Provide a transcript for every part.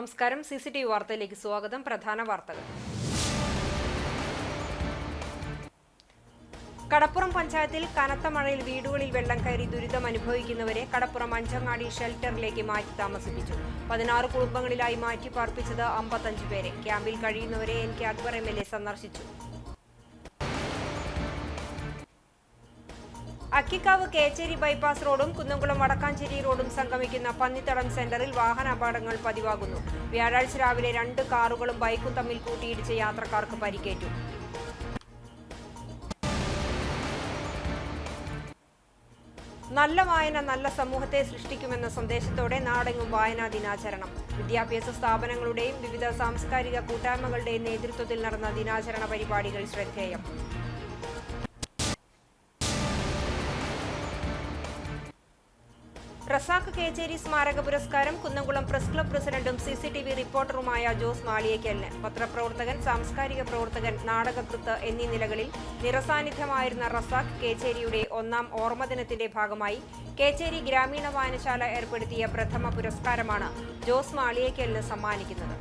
നമസ്കാരം. CCTV വാർത്തയിലേക്ക് സ്വാഗതം. പ്രധാന വാർത്തകൾ. കടപ്പുറം പഞ്ചായത്തിൽ കനത്ത മഴയിൽ വീടുകളിൽ വെള്ളം കയറി ദുരിതം അനുഭവിക്കുന്നവരെ കടപ്പുറം അഞ്ചങ്ങാടി ഷെൽട്ടറിലേക്ക് മാറ്റി താമസിപ്പിച്ചു. 16 കുടുംബങ്ങളിലായി മാറ്റി പാർപ്പിച്ചത് 55 പേരെ. ക്യാമ്പിൽ കഴിയുന്നവരെ NK അക്ബർ MLA സന്ദർശിച്ചു. അക്കിക്കാവ് കേച്ചേരി ബൈപ്പാസ് റോഡും കുന്നംകുളം വടക്കാഞ്ചേരി റോഡും സംഗമിക്കുന്ന പന്നിത്തടം സെന്ററിൽ വാഹന അപകടങ്ങൾ പതിവാകുന്നു. വ്യാഴാഴ്ച രാവിലെ 2 കാറുകളും ബൈക്കും തമ്മിൽ കൂട്ടിയിടിച്ച് യാത്രക്കാർക്ക് പരിക്കേറ്റു. നല്ല വായന നല്ല സമൂഹത്തെ സൃഷ്ടിക്കുമെന്ന സന്ദേശത്തോടെ നാടെങ്ങും വായനാ ദിനാചരണം. വിദ്യാഭ്യാസ സ്ഥാപനങ്ങളുടെയും വിവിധ സാംസ്കാരിക കൂട്ടായ്മകളുടെയും നേതൃത്വത്തിൽ നടന്ന ദിനാചരണ പരിപാടികൾ ശ്രദ്ധേയം. റസാഖ് കേച്ചേരി സ്മാരക പുരസ്കാരം കുന്നംകുളം പ്രസ് ക്ലബ് പ്രസിഡന്റും CCTV റിപ്പോർട്ടറുമായ ജോസ് മാളിയേക്കലിന്. പത്രപ്രവർത്തകൻ, സാംസ്കാരിക പ്രവർത്തകൻ, നാടകകൃത്ത് എന്നീ നിലകളിൽ നിറസാന്നിധ്യമായിരുന്ന റസാഖ് കേച്ചേരിയുടെ 1ാം ഓർമ്മദിനത്തിന്റെ ഭാഗമായി കേച്ചേരി ഗ്രാമീണ വായനശാല ഏർപ്പെടുത്തിയ പ്രഥമ പുരസ്കാരമാണ് ജോസ് മാളിയേക്കലിന് സമ്മാനിക്കുന്നത്.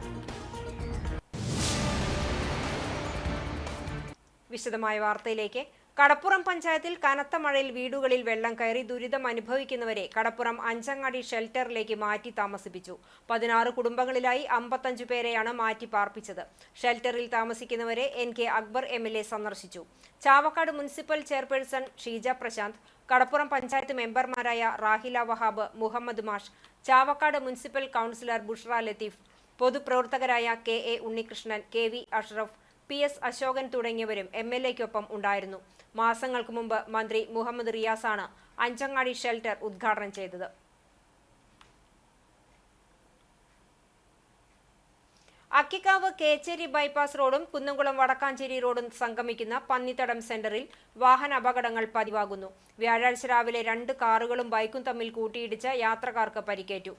വിശദമായ വാർത്തയിലേക്ക്. കടപ്പുറം പഞ്ചായത്തിൽ കനത്ത മഴയിൽ വീടുകളിൽ വെള്ളം കയറി ദുരിതം അനുഭവിക്കുന്നവരെ കടപ്പുറം അഞ്ചങ്ങാടി ഷെൽട്ടറിലേക്ക് മാറ്റി താമസിപ്പിച്ചു. 16 കുടുംബങ്ങളിലായി 55 പേരെയാണ് മാറ്റി പാർപ്പിച്ചത്. ഷെൽട്ടറിൽ താമസിക്കുന്നവരെ NK അക്ബർ MLA സന്ദർശിച്ചു. ചാവക്കാട് മുനിസിപ്പൽ ചെയർപേഴ്സൺ ഷീജ പ്രശാന്ത്, കടപ്പുറം പഞ്ചായത്ത് മെമ്പർമാരായ റാഹില വഹാബ്, മുഹമ്മദ് മാഷ്, ചാവക്കാട് മുനിസിപ്പൽ കൗൺസിലർ ബുഷ്ര ലത്തീഫ്, പൊതുപ്രവർത്തകരായ KA Unnikrishnan, KV Ashraf, PS Ashokan തുടങ്ങിയവരും MLAയ്ക്കൊപ്പം ഉണ്ടായിരുന്നു. മാസങ്ങൾക്ക് മുമ്പ് മന്ത്രി മുഹമ്മദ് റിയാസാണ് അഞ്ചങ്ങാടി ഷെൽട്ടർ ഉദ്ഘാടനം ചെയ്തത്. അക്കിക്കാവ് കേച്ചേരി ബൈപ്പാസ് റോഡും കുന്നംകുളം വടക്കാഞ്ചേരി റോഡും സംഗമിക്കുന്ന പന്നിത്തടം സെന്ററിൽ വാഹന അപകടങ്ങൾ പതിവാകുന്നു. വ്യാഴാഴ്ച രാവിലെ 2 കാറുകളും ബൈക്കും തമ്മിൽ കൂട്ടിയിടിച്ച് യാത്രക്കാർക്ക് പരിക്കേറ്റു.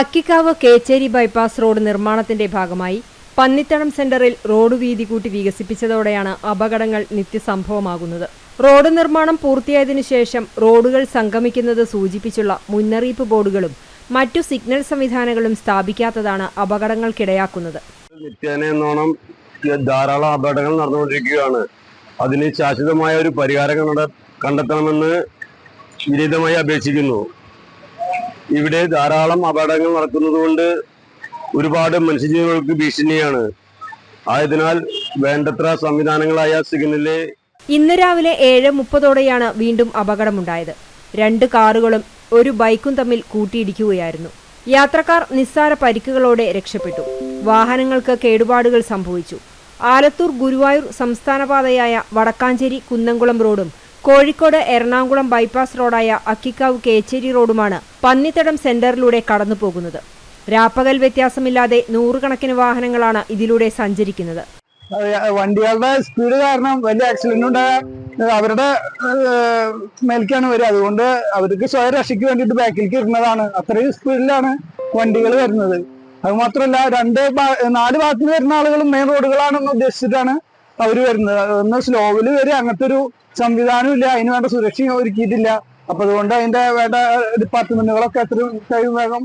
അക്കിക്കാവ് കേച്ചേരി ബൈപ്പാസ് റോഡ് നിർമ്മാണത്തിന്റെ ഭാഗമായി പന്നിത്തടം സെന്ററിൽ റോഡ് വീതി കൂട്ടി വികസിപ്പിച്ചതോടെയാണ് അപകടങ്ങൾ നിത്യസംഭവമാകുന്നത്. റോഡ് നിർമ്മാണം പൂർത്തിയായതിനു ശേഷം റോഡുകൾ സംഗമിക്കുന്നത് സൂചിപ്പിച്ചുള്ള മുന്നറിയിപ്പ് ബോർഡുകളും മറ്റു സിഗ്നൽ സംവിധാനങ്ങളും സ്ഥാപിക്കാത്തതാണ് അപകടങ്ങൾക്കിടയാക്കുന്നത്. നിത്യേനോണം ധാരാളം അപകടങ്ങൾ നടന്നുകൊണ്ടിരിക്കുകയാണ്. അതിന് ശാശ്വതമായ ഒരു പരിഹാരം കണ്ടെത്തണമെന്ന് വിനീതമായി അപേക്ഷിക്കുന്നു. ഇവിടെ ധാരാളം അപകടങ്ങൾ നടക്കുന്നതുകൊണ്ട് ഒരുപാട് മനുഷ്യജീവികൾക്ക് ഭീഷണിയാണ്. ആയതിനാൽ വേണ്ടത്ര സംവിധാനങ്ങളായ സിഗ്നല്. ഇന്ന് രാവിലെ 7:30ഓടെയാണ് വീണ്ടും അപകടമുണ്ടായത്. 2 കാറുകളും ഒരു ബൈക്കും തമ്മിൽ കൂട്ടിയിടിക്കുകയായിരുന്നു. യാത്രക്കാർ നിസ്സാര പരിക്കുകളോടെ രക്ഷപ്പെട്ടു. വാഹനങ്ങൾക്ക് കേടുപാടുകൾ സംഭവിച്ചു. ആലത്തൂർ ഗുരുവായൂർ സംസ്ഥാനപാതയായ വടക്കാഞ്ചേരി കുന്നംകുളം റോഡും കോഴിക്കോട് എറണാകുളം ബൈപ്പാസ് റോഡായ അക്കിക്കാവ് കേച്ചേരി റോഡുമാണ് പന്നിത്തടം സെന്ററിലൂടെ കടന്നുപോകുന്നത്. രാപ്പകൽ വ്യത്യാസമില്ലാതെ 100 കണക്കിന് വാഹനങ്ങളാണ് ഇതിലൂടെ സഞ്ചരിക്കുന്നത്. വണ്ടികളുടെ സ്പീഡ് കാരണം വലിയ ആക്സിഡന്റ് ഉണ്ടായ അവരുടെ മേൽക്കാണ് വരിക. അതുകൊണ്ട് അവർക്ക് സ്വയം രക്ഷയ്ക്ക് വേണ്ടിയിട്ട് ബാക്കിലേക്ക് ഇരുന്നതാണ്. അത്രയും സ്പീഡിലാണ് വണ്ടികൾ വരുന്നത്. അത് മാത്രമല്ല 4 ഭാഗത്ത് നിന്ന് വരുന്ന ആളുകളും മെയിൻ റോഡുകളാണെന്ന് ഉദ്ദേശിച്ചിട്ടാണ് അവർ വരുന്നത്. ഒന്ന് സ്ലോവില് വരിക, അങ്ങനത്തെ ഒരു സംവിധാനം ഇല്ല. അതിന് വേണ്ട സുരക്ഷ ഒരുക്കിയിട്ടില്ല. അപ്പൊ അതുകൊണ്ട് അതിന്റെ വേണ്ട ഡിപ്പാർട്ട്മെന്റുകളൊക്കെ എത്രയും വേഗം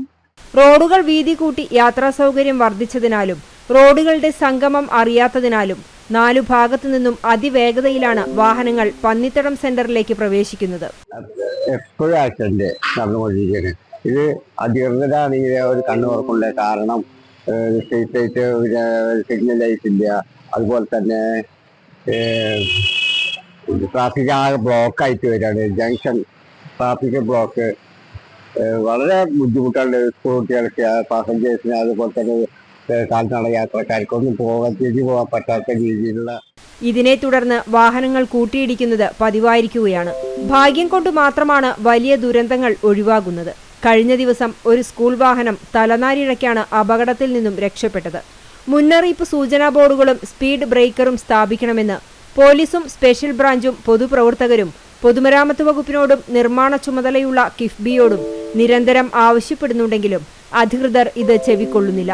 റോഡുകൾ വീതി കൂട്ടി യാത്രാ സൗകര്യം വർദ്ധിച്ചതിനാലും റോഡുകളുടെ സംഗമം അറിയാത്തതിനാലും 4 ഭാഗത്തു നിന്നും അതിവേഗതയിലാണ് വാഹനങ്ങൾ പന്നിത്തടം സെന്ററിലേക്ക് പ്രവേശിക്കുന്നത്. എപ്പോഴും ആക്സിഡന്റ് നടന്നുകൊണ്ടിരിക്കുകയാണ്. ഇത് അധികൃതരാണെങ്കിൽ ഒരു കണ്ണു തുറക്കുന്നില്ല. കാരണം സ്ട്രീറ്റ് ലൈറ്റ്, സിഗ്നൽ ലൈറ്റ് ഇല്ല. അതുപോലെ തന്നെ ട്രാഫിക് ആകെ ബ്ലോക്ക് ആയിട്ട് വരികയാണ്. ജംഗ്ഷൻ ട്രാഫിക് ബ്ലോക്ക് വളരെ ബുദ്ധിമുട്ടാണ്. സ്കൂൾ കുട്ടികൾക്ക്, പാസഞ്ചേഴ്സിന്, അതുപോലെ തന്നെ കാൽനട യാത്രക്കാർക്കൊന്നും തിരിച്ചു പോകാൻ പറ്റാത്ത രീതിയിലുള്ള. ഇതിനെ തുടർന്ന് വാഹനങ്ങൾ കൂട്ടിയിടിക്കുന്നത് പതിവായിരിക്കുകയാണ്. ഭാഗ്യം കൊണ്ട് മാത്രമാണ് വലിയ ദുരന്തങ്ങൾ ഒഴിവാകുന്നത്. കഴിഞ്ഞ ദിവസം ഒരു സ്കൂൾ വാഹനം തലനാരിഴയ്ക്കാണ് അപകടത്തിൽ നിന്നും രക്ഷപ്പെട്ടത്. മുന്നറിയിപ്പ് സൂചനാ ബോർഡുകളും സ്പീഡ് ബ്രേക്കറും സ്ഥാപിക്കണമെന്ന് പോലീസും സ്പെഷ്യൽ ബ്രാഞ്ചും പൊതുപ്രവർത്തകരും പൊതുമരാമത്ത് വകുപ്പിനോടും നിർമ്മാണ ചുമതലയുള്ള കിഫ്ബിയോടും നിരന്തരം ആവശ്യപ്പെടുന്നുണ്ടെങ്കിലും അധികൃതർ ഇത് ചെവിക്കൊള്ളുന്നില്ല.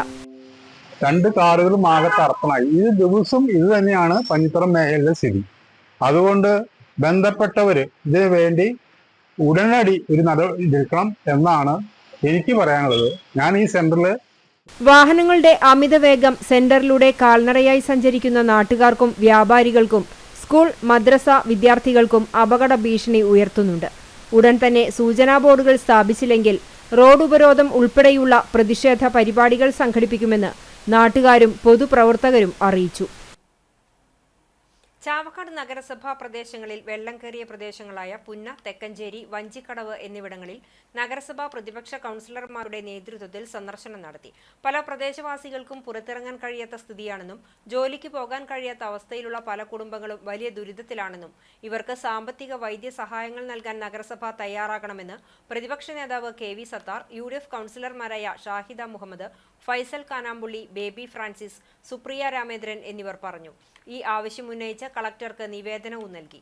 2 കാറുകളും ആകെ തർപ്പണമായി. ഈ ദിവസം ഇത് തന്നെയാണ് പന്നിത്തറം മേഖലയിലെ സ്ഥിതി. അതുകൊണ്ട് ബന്ധപ്പെട്ടവര് ഇതിനു വേണ്ടി ഉടനടി ഒരു നടപടി എടുക്കണം എന്നാണ് എനിക്ക് പറയാനുള്ളത്. ഞാൻ ഈ സെന്ററിൽ വാഹനങ്ങളുടെ അമിതവേഗം, സെന്ററിലൂടെ കാൽനടയായി സഞ്ചരിക്കുന്ന നാട്ടുകാർക്കും വ്യാപാരികൾക്കും സ്കൂൾ, മദ്രസ വിദ്യാർത്ഥികൾക്കും അപകട ഭീഷണി ഉയർത്തുന്നുണ്ട്. ഉടൻ തന്നെ സൂചനാ ബോർഡുകൾ സ്ഥാപിച്ചില്ലെങ്കിൽ റോഡ് ഉപരോധം ഉൾപ്പെടെയുള്ള പ്രതിഷേധ പരിപാടികൾ സംഘടിപ്പിക്കുമെന്ന് നാട്ടുകാരും പൊതുപ്രവർത്തകരും അറിയിച്ചു. ചാവക്കാട് നഗരസഭാ പ്രദേശങ്ങളിൽ വെള്ളം കയറിയ പ്രദേശങ്ങളായ പുന്ന, തെക്കഞ്ചേരി, വഞ്ചിക്കടവ് എന്നിവിടങ്ങളിൽ നഗരസഭാ പ്രതിപക്ഷ കൗൺസിലർമാരുടെ നേതൃത്വത്തിൽ സന്ദർശനം നടത്തി. പല പ്രദേശവാസികൾക്കും പുറത്തിറങ്ങാൻ കഴിയാത്ത സ്ഥിതിയാണെന്നും ജോലിക്ക് പോകാൻ കഴിയാത്ത അവസ്ഥയിലുള്ള പല കുടുംബങ്ങളും വലിയ ദുരിതത്തിലാണെന്നും ഇവർക്ക് സാമ്പത്തിക വൈദ്യ സഹായങ്ങൾ നൽകാൻ നഗരസഭ തയ്യാറാകണമെന്ന് പ്രതിപക്ഷ നേതാവ് KV സത്താർ, UDF കൗൺസിലർമാരായ ഷാഹിദ മുഹമ്മദ്, ഫൈസൽ കാനാമ്പുള്ളി, ബേബി ഫ്രാൻസിസ്, സുപ്രിയ രാമേന്ദ്രൻ എന്നിവർ പറഞ്ഞു. ഈ ആവശ്യം ഉന്നയിച്ച കളക്ടർക്ക് നിവേദനവും നൽകി.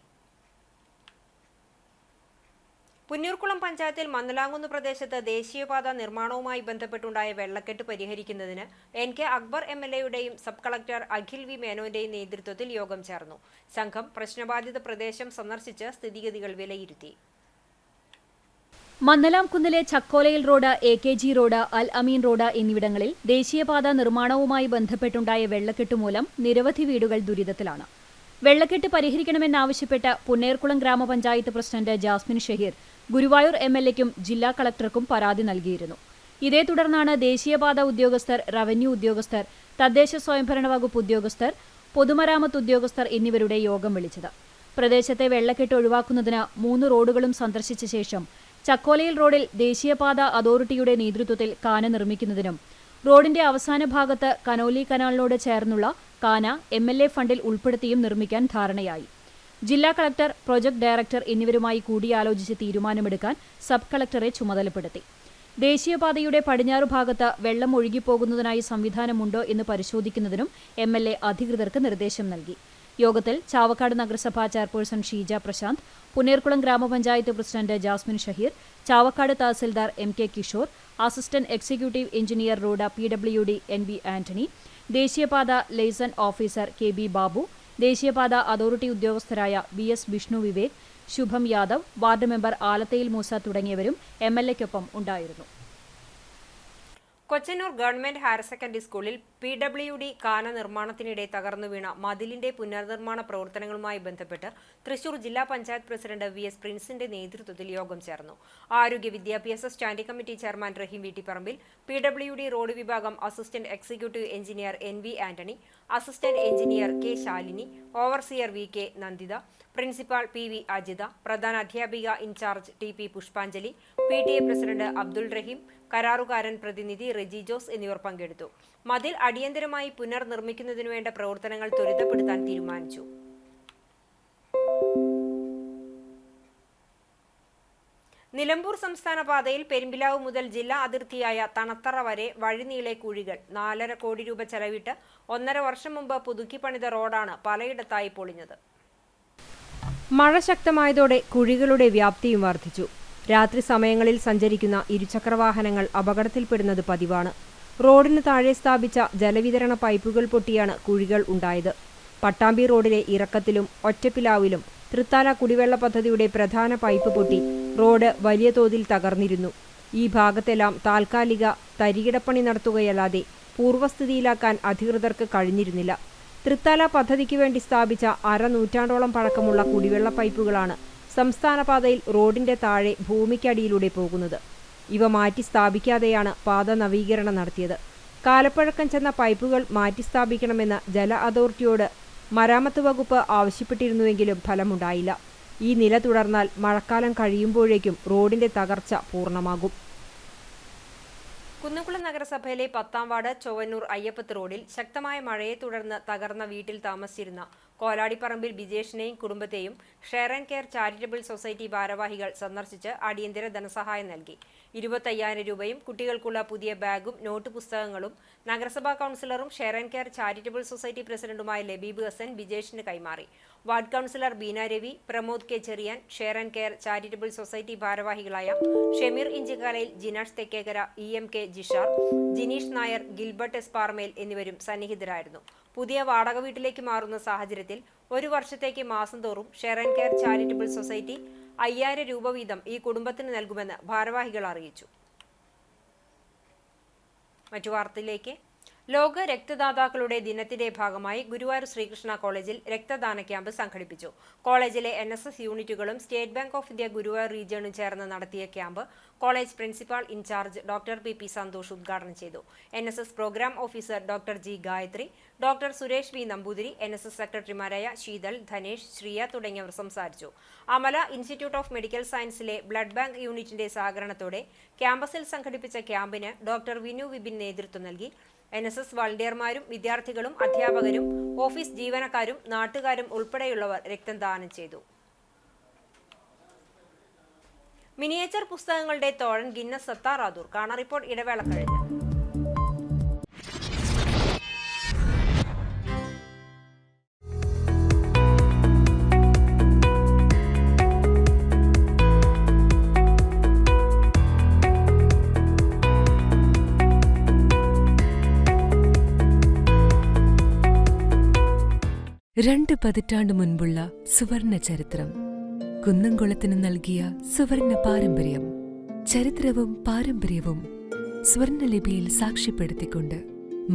പുന്നൂർക്കുളം പഞ്ചായത്തിൽ മന്നലാങ്കുന്ന് പ്രദേശത്ത് ദേശീയപാത നിർമ്മാണവുമായി ബന്ധപ്പെട്ടുണ്ടായ വെള്ളക്കെട്ട് പരിഹരിക്കുന്നതിന് NK അക്ബർ MLAയുടെയും സബ് കളക്ടർ അഖിൽ V മേനോന്റെയും നേതൃത്വത്തിൽ യോഗം ചേർന്നു. സംഘം പ്രശ്നബാധിത പ്രദേശം സന്ദർശിച്ച് സ്ഥിതിഗതികൾ വിലയിരുത്തി. മന്നലാംകുന്നിലെ ചക്കോലയിൽ road, AKG road, Al Ameen road എന്നിവിടങ്ങളിൽ ദേശീയപാത നിർമ്മാണവുമായി ബന്ധപ്പെട്ടുണ്ടായ വെള്ളക്കെട്ട് മൂലം നിരവധി വീടുകൾ ദുരിതത്തിലാണ്. വെള്ളക്കെട്ട് പരിഹരിക്കണമെന്നാവശ്യപ്പെട്ട് പുന്നേർക്കുളം ഗ്രാമപഞ്ചായത്ത് പ്രസിഡന്റ് ജാസ്മിൻ ഷഹീർ ഗുരുവായൂർ MLAയ്ക്കും ജില്ലാ കളക്ടർക്കും പരാതി നൽകിയിരുന്നു. ഇതേ തുടർന്നാണ് ദേശീയപാത ഉദ്യോഗസ്ഥർ, റവന്യൂ ഉദ്യോഗസ്ഥർ, തദ്ദേശ സ്വയംഭരണ വകുപ്പ് ഉദ്യോഗസ്ഥർ, പൊതുമരാമത്ത് ഉദ്യോഗസ്ഥർ എന്നിവരുടെ യോഗം വിളിച്ചത്. പ്രദേശത്തെ വെള്ളക്കെട്ട് ഒഴിവാക്കുന്നതിന് 3 റോഡുകളും സന്ദർശിച്ച ശേഷം ചക്കോലയിൽ റോഡിൽ ദേശീയപാത അതോറിറ്റിയുടെ നേതൃത്വത്തിൽ കാന നിർമ്മിക്കുന്നതിനും റോഡിന്റെ അവസാന ഭാഗത്ത് കനോലി കനാലിനോട് ചേർന്നുള്ള കാന MLA ഫണ്ടിൽ ഉൾപ്പെടുത്തിയും നിർമ്മിക്കാൻ ധാരണയായി. ജില്ലാ കളക്ടർ, പ്രൊജക്ട് ഡയറക്ടർ എന്നിവരുമായി കൂടിയാലോചിച്ച് തീരുമാനമെടുക്കാൻ സബ് കളക്ടറെ ചുമതലപ്പെടുത്തി. ദേശീയപാതയുടെ പടിഞ്ഞാറു ഭാഗത്ത് വെള്ളം ഒഴുകിപ്പോകുന്നതിനായി സംവിധാനമുണ്ടോ എന്ന് പരിശോധിക്കുന്നതിനും MLA അധികൃതർക്ക് നിർദ്ദേശം നൽകി. യോഗത്തിൽ ചാവക്കാട് നഗരസഭാ ചെയർപേഴ്സൺ ഷീജ പ്രശാന്ത്, പുന്നേർക്കുളം ഗ്രാമപഞ്ചായത്ത് president Jasmine Shaheer, Chavakkad tahsildar MK Kishore, assistant executive engineer road PWD NB Antony, ദേശീയപാത ലൈസൺ ഓഫീസർ KB ബാബു, ദേശീയപാത അതോറിറ്റി ഉദ്യോഗസ്ഥരായ BS Vishnu Vivek, Shubham Yadav, ward member Alathayil Moosa തുടങ്ങിയവരും MLAയ്ക്കൊപ്പം ഉണ്ടായിരുന്നു. കൊച്ചന്നൂർ ഗവൺമെന്റ് ഹയർ സെക്കൻഡറി സ്കൂളിൽ PWD കാന നിർമ്മാണത്തിനിടെ തകർന്നു വീണ മതിലിന്റെ പുനർനിർമ്മാണ പ്രവർത്തനങ്ങളുമായി ബന്ധപ്പെട്ട് തൃശൂർ ജില്ലാ പഞ്ചായത്ത് പ്രസിഡന്റ് VS പ്രിൻസിന്റെ നേതൃത്വത്തിൽ യോഗം ചേർന്നു. ആരോഗ്യ വിദ്യാഭ്യാസ standing committee chairman Rahim Veettipparambil, PWD road വിഭാഗം assistant executive engineer NV Antony, assistant engineer K Shalini, overseer VK Nanditha, principal PV Ajitha, പ്രധാന അധ്യാപിക in charge TP Pushpanjali, PTA president Abdul Rahim, കരാറുകാരൻ പ്രതിനിധി റെജി ജോസ് എന്നിവർ പങ്കെടുത്തു. മതിൽ അടിയന്തരമായി പുനർനിർമ്മിക്കുന്നതിനു വേണ്ട പ്രവർത്തനങ്ങൾ ത്വരിതപ്പെടുത്താൻ തീരുമാനിച്ചു. നിലമ്പൂർ സംസ്ഥാന പാതയിൽ പെരുമ്പിലാവ് മുതൽ ജില്ലാ അതിർത്തിയായ തണത്തറ വരെ വഴിനീളെ കുഴികൾ. 4.5 കോടി രൂപ ചെലവിട്ട് 1.5 വർഷം മുമ്പ് പുതുക്കിപ്പണിത റോഡാണ് പലയിടത്തായി പൊളിഞ്ഞത്. മഴ ശക്തമായതോടെ കുഴികളുടെ വ്യാപ്തിയും വർദ്ധിച്ചു. രാത്രി സമയങ്ങളിൽ സഞ്ചരിക്കുന്ന ഇരുചക്രവാഹനങ്ങൾ അപകടത്തിൽപ്പെടുന്നത് പതിവാണ്. റോഡിന് താഴെ സ്ഥാപിച്ച ജലവിതരണ പൈപ്പുകൾ പൊട്ടിയാണ് കുഴികൾ ഉണ്ടായത്. പട്ടാമ്പി റോഡിലെ ഇറക്കത്തിലും ഒറ്റപ്പിലാവിലും തൃത്താല കുടിവെള്ള പദ്ധതിയുടെ പ്രധാന പൈപ്പ് പൊട്ടി റോഡ് വലിയ തോതിൽ തകർന്നിരുന്നു. ഈ ഭാഗത്തെല്ലാം താൽക്കാലിക തരികിടപ്പണി നടത്തുകയല്ലാതെ പൂർവ്വസ്ഥിതിയിലാക്കാൻ അധികൃതർക്ക് കഴിഞ്ഞിരുന്നില്ല. തൃത്താല പദ്ധതിക്ക് വേണ്ടി സ്ഥാപിച്ച 1/2 നൂറ്റാണ്ടോളം പഴക്കമുള്ള കുടിവെള്ള പൈപ്പുകളാണ് സംസ്ഥാന പാതയിൽ റോഡിന്റെ താഴെ ഭൂമിക്കടിയിലൂടെ പോകുന്നത്. ഇവ മാറ്റി സ്ഥാപിക്കാതെയാണ് പാത നവീകരണം നടത്തിയത്. കാലപ്പഴക്കം ചെന്ന പൈപ്പുകൾ മാറ്റി സ്ഥാപിക്കണമെന്ന് ജല അതോറിറ്റിയോട് മരാമത്ത് വകുപ്പ് ആവശ്യപ്പെട്ടിരുന്നുവെങ്കിലും ഫലമുണ്ടായില്ല. ഈ നില തുടർന്നാൽ മഴക്കാലം കഴിയുമ്പോഴേക്കും റോഡിന്റെ തകർച്ച പൂർണ്ണമാകും. കുന്നംകുളം നഗരസഭയിലെ 10ാം വാർഡ് ചൊവ്വന്നൂർ അയ്യപ്പത്ത് റോഡിൽ ശക്തമായ മഴയെ തുടർന്ന് തകർന്ന വീട്ടിൽ താമസിച്ചിരുന്ന കോലാടിപ്പറമ്പിൽ ബിജേഷിനെയും കുടുംബത്തെയും share and care charitable society ഭാരവാഹികൾ സന്ദർശിച്ച് അടിയന്തര ധനസഹായം നൽകി. 25,000 രൂപയും കുട്ടികൾക്കുള്ള പുതിയ ബാഗും നോട്ട് പുസ്തകങ്ങളും നഗരസഭാ കൗൺസിലറും share and care charitable society പ്രസിഡന്റുമായ ലബീബ് ഹസൻ ബിജേഷിന് കൈമാറി. Ward councillor Beena Ravi, Pramod K Cherian, share and care charitable society ഭാരവാഹികളായ ഷമീർ ഇഞ്ചിക്കാലയിൽ, Jinash Thekkekkara, EMK Jishar, Jineesh Nair, Gilbert S Parmel എന്നിവരും സന്നിഹിതരായിരുന്നു. പുതിയ വാടക വീട്ടിലേക്ക് മാറുന്ന സാഹചര്യത്തിൽ 1 വർഷത്തേക്ക് മാസം തോറും share and care charitable society 5,000 രൂപ വീതം ഈ കുടുംബത്തിന് നൽകുമെന്ന് ഭാരവാഹികൾ അറിയിച്ചു. മറ്റു വാർത്തയിലേക്ക്. ലോക രക്തദാതാക്കളുടെ ദിനത്തിന്റെ ഭാഗമായി ഗുരുവായൂർ ശ്രീകൃഷ്ണ കോളേജിൽ രക്തദാന ക്യാമ്പ് സംഘടിപ്പിച്ചു. കോളേജിലെ NSS യൂണിറ്റുകളും State Bank of India Guruvayur റീജിയണും ചേർന്ന് നടത്തിയ camp college principal in charge doctor PP Santhosh ഉദ്ഘാടനം ചെയ്തു. NSS programme officer doctor G Gayathri, doctor Suresh V Namboothiri, NSS സെക്രട്ടറിമാരായ ശീതൽ, ധനേഷ്, ശ്രീയ തുടങ്ങിയവർ സംസാരിച്ചു. അമല ഇൻസ്റ്റിറ്റ്യൂട്ട് ഓഫ് മെഡിക്കൽ സയൻസിലെ ബ്ലഡ് ബാങ്ക് യൂണിറ്റിന്റെ സഹകരണത്തോടെ ക്യാമ്പസിൽ സംഘടിപ്പിച്ച ക്യാമ്പിന് ഡോക്ടർ വിനു വിപിൻ നേതൃത്വം നൽകി. NSS വളണ്ടിയർമാരും വിദ്യാർത്ഥികളും അധ്യാപകരും ഓഫീസ് ജീവനക്കാരും നാട്ടുകാരും ഉൾപ്പെടെയുള്ളവർ രക്തം ദാനം ചെയ്തു. മിനിയേച്ചർ പുസ്തകങ്ങളുടെ തോഴൻ ഗിന്നസ് സത്താർ ആദൂർ. കാണാ റിപ്പോർട്ട് ഇടവേള കഴിഞ്ഞു. രണ്ട് പതിറ്റാണ്ട് മുൻപുള്ള സുവർണ ചരിത്രം. കുന്നംകുളത്തിന് നൽകിയ സുവർണ പാരമ്പര്യം. ചരിത്രവും പാരമ്പര്യവും സ്വർണലിപിയിൽ സാക്ഷ്യപ്പെടുത്തിക്കൊണ്ട്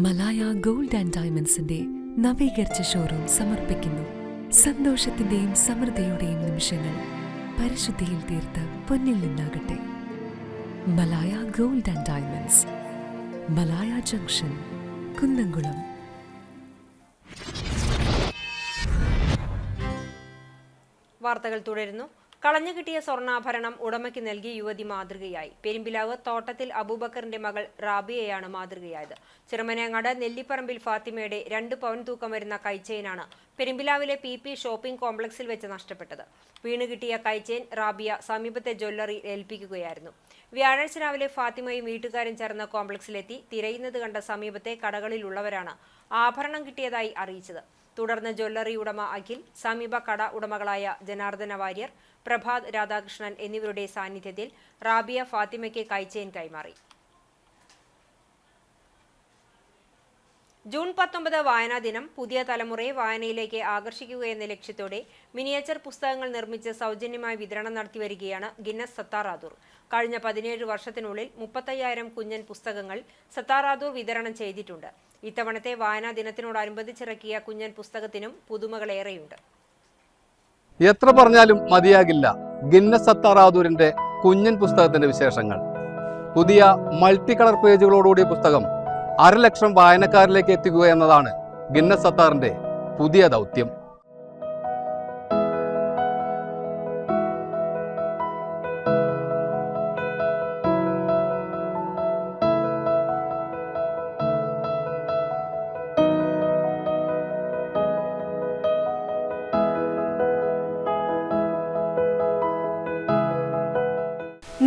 മലായ ഗോൾഡ് ആൻഡ് ഡയമണ്ട്സിന്റെ നവീകരിച്ച ഷോറൂം സമർപ്പിക്കുന്നു. സന്തോഷത്തിന്റെയും സമൃദ്ധിയുടെയും നിമിഷങ്ങൾ പരിശുദ്ധിയിൽ തീർത്ത് പൊന്നിൽ നിന്നാകട്ടെ. Malaya gold and diamonds, Malaya junction, Kunnamkulam. വാർത്തകൾ തുടരുന്നു. കളഞ്ഞുകിട്ടിയ സ്വർണ്ണാഭരണം ഉടമയ്ക്ക് നൽകി യുവതി മാതൃകയായി. പെരുമ്പിലാവ് തോട്ടത്തിൽ അബൂബക്കറിന്റെ മകൾ റാബിയയാണ് മാതൃകയായത്. ചെറുമനേങ്ങാട് നെല്ലിപ്പറമ്പിൽ ഫാത്തിമയുടെ 2 പവൻ തൂക്കം വരുന്ന കൈച്ചെയിനാണ് പെരുമ്പിലാവിലെ PP ഷോപ്പിംഗ് കോംപ്ലക്സിൽ വെച്ച് നഷ്ടപ്പെട്ടത്. വീണുകിട്ടിയ കൈച്ചെയിൻ റാബിയ സമീപത്തെ ജ്വല്ലറി ഏൽപ്പിക്കുകയായിരുന്നു. വ്യാഴാഴ്ച രാവിലെ ഫാത്തിമയും വീട്ടുകാരും ചേർന്ന് കോംപ്ലക്സിലെത്തി തിരയുന്നത് കണ്ട സമീപത്തെ കടകളിലുള്ളവരാണ് ആഭരണം കിട്ടിയതായി അറിയിച്ചത്. തുടർന്ന് ജ്വല്ലറി ഉടമ അഖിൽ, സമീപ കട ഉടമകളായ ജനാർദ്ദന വാര്യർ, പ്രഭാത് രാധാകൃഷ്ണൻ എന്നിവരുടെ സാന്നിധ്യത്തിൽ റാബിയ ഫാത്തിമയ്ക്ക് കൈച്ചെയിൻ കൈമാറി. ജൂൺ 19 വായനാ ദിനം പുതിയ തലമുറയെ വായനയിലേക്ക് ആകർഷിക്കുകയെന്ന ലക്ഷ്യത്തോടെ മിനിയേച്ചർ പുസ്തകങ്ങൾ നിർമ്മിച്ച് സൗജന്യമായി വിതരണം നടത്തിവരികയാണ് ഗിന്നസ് സത്താർ ആദൂർ. കഴിഞ്ഞ 17 വർഷത്തിനുള്ളിൽ 35,000 കുഞ്ഞൻ പുസ്തകങ്ങൾ സത്താർ ആദൂർ വിതരണം ചെയ്തിട്ടുണ്ട്. ഇത്തവണത്തെ വായനാ ദിനത്തിനോടനുബന്ധിച്ചിറക്കിയ കുഞ്ഞൻ പുസ്തകത്തിനും പുതുമകളേറെയുണ്ട്. എത്ര പറഞ്ഞാലും മതിയാകില്ല ഗിന്നസ് സത്താർ ആദൂരിന്റെ കുഞ്ഞൻ പുസ്തകത്തിന്റെ വിശേഷങ്ങൾ. പുതിയ മൾട്ടി കളർ പേജുകളോടുകൂടിയ പുസ്തകം 1,00,000 വായനക്കാരിലേക്ക് എത്തിക്കുക എന്നതാണ് ഗിന്നസ് സത്താറിന്റെ പുതിയ ദൗത്യം.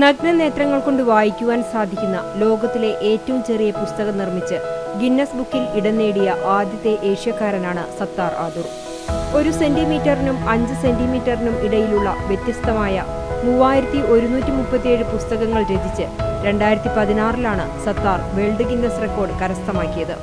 നഗ്നനേത്രങ്ങൾ കൊണ്ട് വായിക്കുവാൻ സാധിക്കുന്ന ലോകത്തിലെ ഏറ്റവും ചെറിയ പുസ്തകം നിർമ്മിച്ച് ഗിന്നസ് ബുക്കിൽ ഇടം നേടിയ ആദ്യത്തെ ഏഷ്യക്കാരനാണ് സത്താർ ആദൂർ. 1 സെന്റിമീറ്ററിനും 5 സെന്റിമീറ്ററിനും ഇടയിലുള്ള വ്യത്യസ്തമായ 3137 പുസ്തകങ്ങൾ രചിച്ച് 2016 സത്താർ വേൾഡ് ഗിന്നസ് റെക്കോർഡ് കരസ്ഥമാക്കിയത്.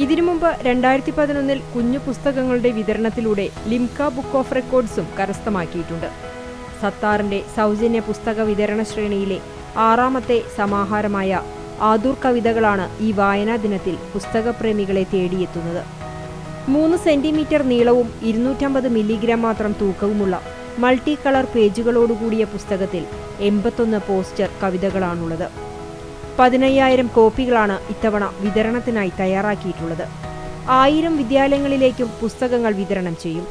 ഇതിനു മുമ്പ് 2011 കുഞ്ഞു പുസ്തകങ്ങളുടെ വിതരണത്തിലൂടെ ലിംക ബുക്ക് ഓഫ് റെക്കോർഡ്സും കരസ്ഥമാക്കിയിട്ടുണ്ട്. സത്താറിന്റെ സൗജന്യ പുസ്തക വിതരണ ശ്രേണിയിലെ 6ാമത്തെ സമാഹാരമായ ആദൂർ കവിതകളാണ് ഈ വായനാ ദിനത്തിൽ പുസ്തകപ്രേമികളെ തേടിയെത്തുന്നത്. 3 സെന്റിമീറ്റർ നീളവും 250 മില്ലിഗ്രാം മാത്രം തൂക്കവുമുള്ള മൾട്ടി കളർ പേജുകളോടുകൂടിയ പുസ്തകത്തിൽ 81 പോസ്റ്റർ കവിതകളാണുള്ളത്. 15,000 കോപ്പികളാണ് ഇത്തവണ വിതരണത്തിനായി തയ്യാറാക്കിയിട്ടുള്ളത്. 1000 വിദ്യാലയങ്ങളിലേക്കും പുസ്തകങ്ങൾ വിതരണം ചെയ്യും.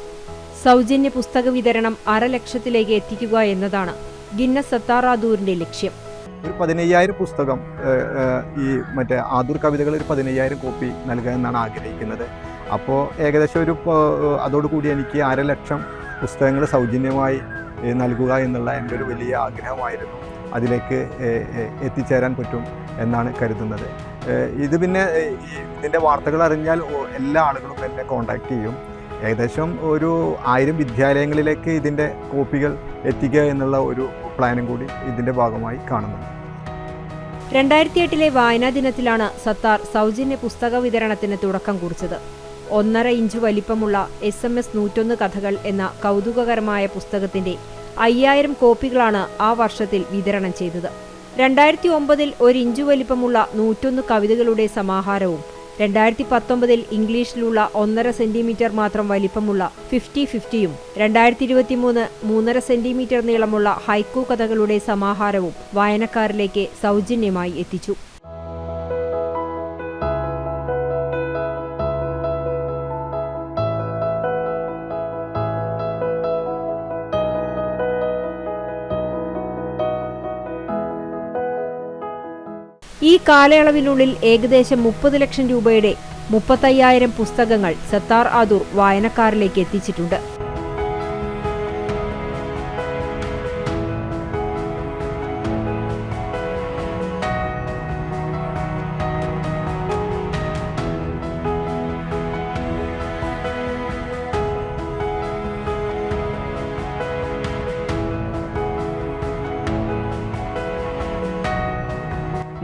സൗജന്യ പുസ്തക വിതരണം 1,00,000-ലേക്ക് എത്തിക്കുക എന്നതാണ് ഗിന്നസ് സത്താർ ആദൂരിന്റെ ലക്ഷ്യം. ഒരു 15,000 പുസ്തകം ഈ മറ്റേ ആദൂർ കവിതകൾ ഒരു 15,000 കോപ്പി നൽകുക എന്നാണ് ആഗ്രഹിക്കുന്നത്. അപ്പോൾ ഏകദേശം അതോടുകൂടി എനിക്ക് 1,00,000 പുസ്തകങ്ങൾ സൗജന്യമായി നൽകുക എന്നുള്ള എൻ്റെ ഒരു വലിയ ആഗ്രഹമായിരുന്നു. അതിലേക്ക് എത്തിച്ചേരാൻ പറ്റും എന്നാണ് കരുതുന്നത്. ഇത് പിന്നെ ഇതിൻ്റെ വാർത്തകൾ അറിഞ്ഞാൽ എല്ലാ ആളുകളും എന്നെ കോൺടാക്റ്റ് ചെയ്യും. ഏകദേശം ഒരു 1000 വിദ്യാലയങ്ങളിലേക്ക് ഇതിൻ്റെ കോപ്പികൾ എത്തിക്കുക എന്നുള്ള ഒരു പ്ലാനും കൂടി ഇതിൻ്റെ ഭാഗമായി കാണുന്നുണ്ട്. 2008 വായനാ ദിനത്തിലാണ് സത്താർ സൗജന്യ പുസ്തക വിതരണത്തിന് തുടക്കം കുറിച്ചത്. 1.5 ഇഞ്ച് വലിപ്പമുള്ള SMS 101 കഥകൾ എന്ന കൗതുകകരമായ പുസ്തകത്തിന്റെ 5000 കോപ്പികളാണ് ആ വർഷത്തിൽ വിതരണം ചെയ്തത്. 2009 1 ഇഞ്ച് വലിപ്പമുള്ള 101 കവിതകളുടെ സമാഹാരവും 2019 ഇംഗ്ലീഷിലുള്ള 1.5 സെന്റിമീറ്റർ മാത്രം വലിപ്പമുള്ള 50-50യും 2023 3.5 സെന്റിമീറ്റർ നീളമുള്ള ഹൈക്കു കഥകളുടെ സമാഹാരവും വായനക്കാരിലേക്ക് സൗജന്യമായി എത്തിച്ചു. ഈ കാലയളവിനുള്ളിൽ ഏകദേശം 30 ലക്ഷം രൂപയുടെ 35,000 പുസ്തകങ്ങൾ സത്താർ ആദൂർ വായനക്കാരിലേക്ക് എത്തിച്ചിട്ടുണ്ട്.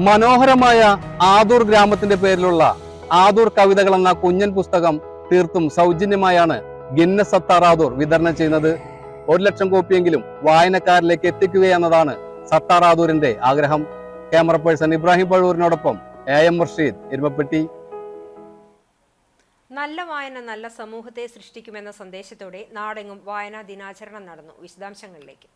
മനോഹരമായ ആദൂർ ഗ്രാമത്തിന്റെ പേരിലുള്ള ആദൂർ കവിതകൾ എന്ന കുഞ്ഞൻ പുസ്തകം തീർത്തും സൗജന്യമായാണ് ഗിന്നസ് സത്താർ ആദൂർ വിതരണം ചെയ്യുന്നത്. 1 ലക്ഷം കോപ്പിയെങ്കിലും വായനക്കാരിലേക്ക് എത്തിക്കുകയെന്നതാണ് സത്താർ ആദൂരിന്റെ ആഗ്രഹം. ക്യാമറ പേഴ്സൺ ഇബ്രാഹിം പഴൂരിനോടൊപ്പം AM മുർഷീദ്, എരുമപ്പെട്ടി. നല്ല വായന നല്ല സമൂഹത്തെ സൃഷ്ടിക്കുമെന്ന സന്ദേശത്തോടെ നാടെങ്ങും വായനാ ദിനാചരണം നടന്നു. വിശദാംശങ്ങളിലേക്ക്.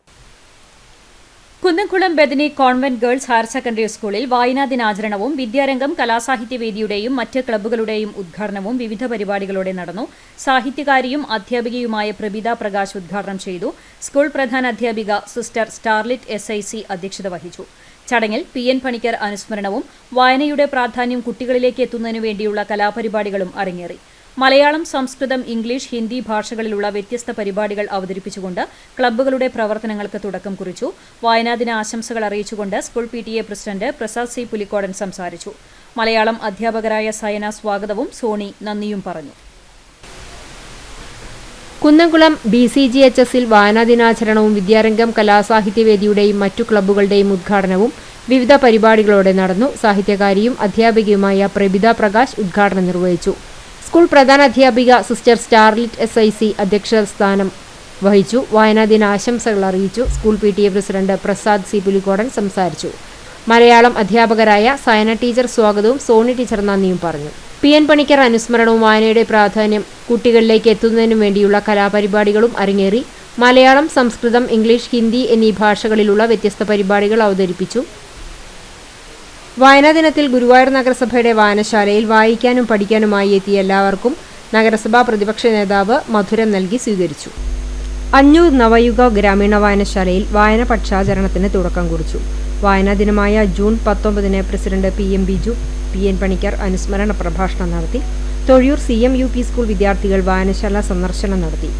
Kunnamkulam Bethany convent girls higher secondary സ്കൂളിൽ വായനാ ദിനാചരണവും വിദ്യാരംഗം കലാസാഹിത്യവേദിയുടെയും മറ്റ് ക്ലബ്ബുകളുടെയും ഉദ്ഘാടനവും വിവിധ പരിപാടികളോടെ നടന്നു. സാഹിത്യകാരിയും അധ്യാപികയുമായ പ്രബിത പ്രകാശ് ഉദ്ഘാടനം ചെയ്തു. സ്കൂൾ പ്രധാനാധ്യാപിക സിസ്റ്റർ സ്റ്റാർലിറ്റ് SIC അധ്യക്ഷത വഹിച്ചു. ചടങ്ങിൽ PN പണിക്കർ അനുസ്മരണവും വായനയുടെ പ്രാധാന്യം കുട്ടികളിലേക്ക് എത്തുന്നതിനു വേണ്ടിയുള്ള കലാപരിപാടികളും അരങ്ങേറി. മലയാളം, സംസ്കൃതം, ഇംഗ്ലീഷ്, ഹിന്ദി ഭാഷകളിലുള്ള വ്യത്യസ്ത പരിപാടികൾ അവതരിപ്പിച്ചുകൊണ്ട് ക്ലബ്ബുകളുടെ പ്രവർത്തനങ്ങൾക്ക് തുടക്കം കുറിച്ചു. വായനാദിന ആശംസകൾ അറിയിച്ചുകൊണ്ട് school PTA president Prasad C. Pulikkodan സംസാരിച്ചു. മലയാളം അധ്യാപകരായ സയന സ്വാഗതവും സോണി നന്ദിയും പറഞ്ഞു. കുന്നംകുളം BCGHSൽ വായനാ ദിനാചരണവും വിദ്യാരംഗം കലാസാഹിത്യവേദിയുടെയും മറ്റു ക്ലബ്ബുകളുടെയും ഉദ്ഘാടനവും വിവിധ പരിപാടികളോടെ നടന്നു. സാഹിത്യകാരിയും അധ്യാപികയുമായ പ്രബിത പ്രകാശ് ഉദ്ഘാടനം നിർവഹിച്ചു. സ്കൂൾ പ്രധാനാധ്യാപിക സിസ്റ്റർ സ്റ്റാർലിറ്റ് SIC അധ്യക്ഷസ്ഥാനം വഹിച്ചു. വായനാ ദിന ആശംസകൾ അറിയിച്ചു. School PTA president Prasad C. Pulikkodan സംസാരിച്ചു. മലയാളം അധ്യാപകരായ സയന ടീച്ചർ സ്വാഗതവും സോണി ടീച്ചർ നന്ദിയും പറഞ്ഞു. PN പണിക്കർ അനുസ്മരണവും വായനയുടെ പ്രാധാന്യം കുട്ടികളിലേക്ക് എത്തുന്നതിനു വേണ്ടിയുള്ള കലാപരിപാടികളും അരങ്ങേറി. മലയാളം, സംസ്കൃതം, ഇംഗ്ലീഷ്, ഹിന്ദി എന്നീ ഭാഷകളിലുള്ള വ്യത്യസ്ത പരിപാടികൾ അവതരിപ്പിച്ചു. വായനാ ദിനത്തിൽ ഗുരുവായൂർ നഗരസഭയുടെ വായനശാലയിൽ വായിക്കാനും പഠിക്കാനുമായി എത്തിയ എല്ലാവർക്കും നഗരസഭാ പ്രതിപക്ഷ നേതാവ് മധുരം നൽകി സ്വീകരിച്ചു. അഞ്ഞൂർ നവയുഗ ഗ്രാമീണ വായനശാലയിൽ വായന പക്ഷാചരണത്തിന് തുടക്കം കുറിച്ചു. വായനാ ദിനമായ June 19 president PM Biju PN Panicker അനുസ്മരണ പ്രഭാഷണം നടത്തി. തൊഴിയൂർ CMUP സ്കൂൾ വിദ്യാർത്ഥികൾ വായനശാല സന്ദർശനം നടത്തി.